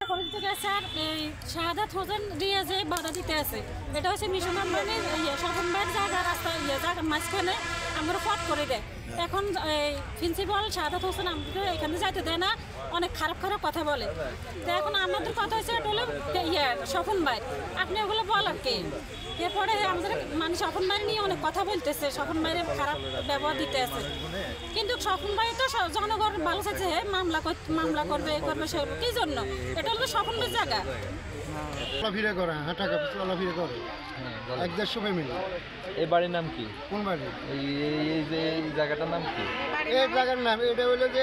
Sir এই শাহাদাত হোসেন দিয়ে যে বাধা দিতে আছে এটা হচ্ছে মিশন আম্বানির স্বপনবার জায়গা রাস্তা জায়গার মাঝখানে আমরা পথ করে দেয়। এখন প্রিন্সিপাল শাহাদাত হোসেন আমাদের এখানে যাইতে দেয় না, অনেক খারাপ খারাপ কথা বলে। তো এখন আমাদের কথা হচ্ছে এটা হলো স্বপন ভাই, আপনি ওগুলো বলার কে? এরপরে আমাদের মানে স্বপন ভাই নিয়ে অনেক কথা বলতেছে, স্বপন ভাইয়ের খারাপ ব্যবহার দিতে আছে। কিন্তু স্বপন ভাই তো জনগণ ভালো চাইছে, মামলা করবে সে কি জন্য? এটা হলো স্বপন ভাইয়ের জায়গা। চলাফিরে করে, হাঁটা চলাফিরে করে, 1-150 ফ্যামিলি। এই বাড়ির নাম কি? কোন বাড়ি? এই যে জায়গাটার নাম কি? এই জায়গার নাম এটা হলো যে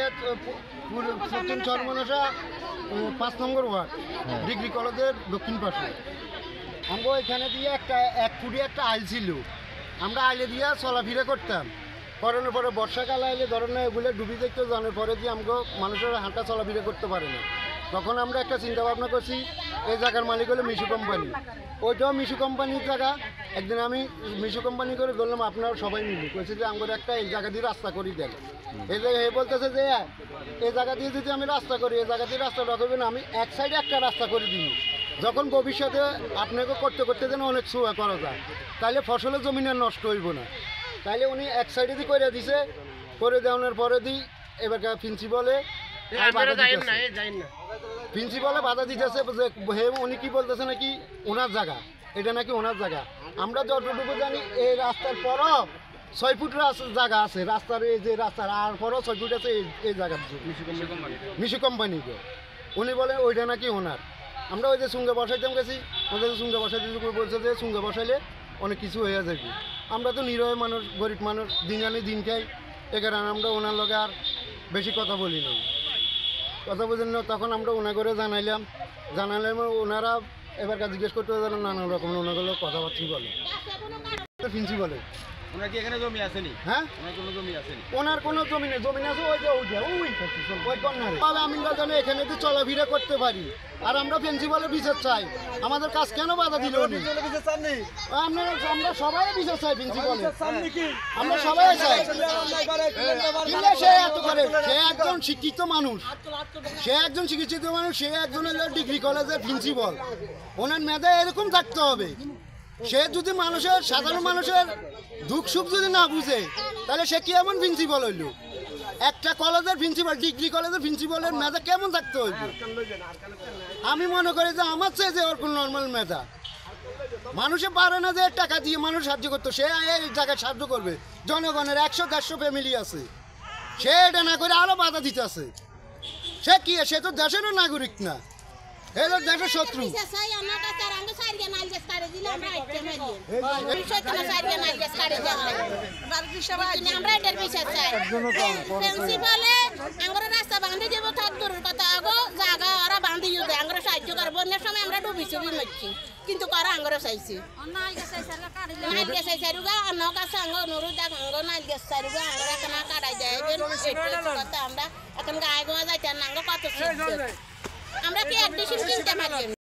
পশ্চিম চরমনসা 5 নম্বর ওয়ার্ড, ডিগ্রি কলেজের দক্ষিণ পাশে। আমরা এখানে দিয়ে একটা 1 ফুটি একটা আইল ছিল, আমরা আইলে দিয়ে চলাফিরে করতাম। করানোর পরে বর্ষাকাল আইলে ধরেন এগুলো ডুবি দেখতে জানার পরে দিয়ে আমরা মানুষের হাঁটা চলাফিরে করতে পারে না। তখন আমরা একটা চিন্তা ভাবনা করছি, এই জায়গার মালিক হলো মিশু কোম্পানি, ওইটাও মিশু কোম্পানির জায়গা। একদিন আমি মিশু কোম্পানি করে বললাম আপনারা সবাই মিলি কইছে যে আমরা একটা এই জায়গা দিয়ে রাস্তা করি দেন। এই জায়গায় বলতেছে যে এই জায়গা দিয়ে যদি আমি রাস্তা করি, এই জায়গা দিয়ে রাস্তাটা করবেন, আমি এক সাইডে একটা রাস্তা করে দিই, যখন ভবিষ্যতে আপনাকে করতে করতে যেন অনেক সোয়া করা যায়, তাহলে ফসলের জমিনে নষ্ট হইব না। তাইলে উনি এক সাইডে দিয়ে করে দিছে, করে দেওয়ানোর পরে দিই এবার প্রিন্সিপালে বাধা দিতেছে যে উনি কি বলতেছে নাকি ওনার জায়গা, এটা নাকি ওনার জায়গা। আমরা যতটুকু জানি এই রাস্তার পরও 6 ফুট জায়গা আছে, রাস্তার এই যে রাস্তার আর পরও 6 ফুট আছে এই জায়গা মিশু কোম্পানিকে। উনি বলে ওইটা নাকি ওনার। আমরা ওই যে সঙ্গে বসাইতাম গেছি, ওদের সঙ্গে বসাইতে বলছে যে সঙ্গে বসাইলে অনেক কিছু হয়ে যাবে। আমরা তো নিরহ মানুষ, গরিব মানুষ, দিন আনি দিন খাই, এ কারণে আমরা ওনার লগে আর বেশি কথা বলি না, কথা বলি না। তখন আমরা ওনা করে জানাইলাম ওনারা এবার জিজ্ঞেস করতে জানেন নানা রকম ওনাগুলো কথাবার্তা বলে প্রিন্সিপালে। ওনার কি এখানে জমি আসেনি? হ্যাঁ, ওনার কোনো জমি আসেনি। ওনার কোনো জমি নেই, জমি আছে ওই যে ওই কর্নারে। আমরা যেন এখানে তো চলাফেরা করতে পারি, আর আমরা প্রিন্সিপালের বিচার চাই। আমাদের কাজ কেন বাধা দিল উনি? আমরা সবাই বিচার চাই প্রিন্সিপালের, আমরা সবাই চাই। সে এত করে, সে একজন শিক্ষিত মানুষ, সে একজন ডিগ্রি কলেজের প্রিন্সিপাল। ওনার মেধা এরকম থাকতে হবে। সে যদি সাধারণ মানুষের দুঃখ সুখ যদি না বুঝে, তাহলে সে কি এমন প্রিন্সিপাল হইল? একটা কলেজের প্রিন্সিপাল, ডিগ্রি কলেজের প্রিন্সিপালের মেধা কেমন থাকতে হইব? আমি মনে করি যে আমার চেয়ে যে ওর কোনো নর্মাল মেধা। মানুষে পারে না যে টাকা দিয়ে মানুষ সাহায্য করতো, সে এই জায়গায় সাহায্য করবে। জনগণের 100-150 ফ্যামিলি আছে, সে এটা না করে আরো বাধা দিতে আছে। সে কি? সে তো দেশেরও নাগরিক না, এর দেশের শত্রু। রাস্তা বাঁধি দেবো কথা আগো জায়গা ওরা বাঁধি আমরা সাহায্য করবো, বন্যার সময় আমরা ডুবি চুবি মরছি, কিন্তু করা আঙ্গর চাইছি আমরা এখন গায়ে গোয়া যাইতে কত আমরা কি এক ডিসিশন কিনতে পারি।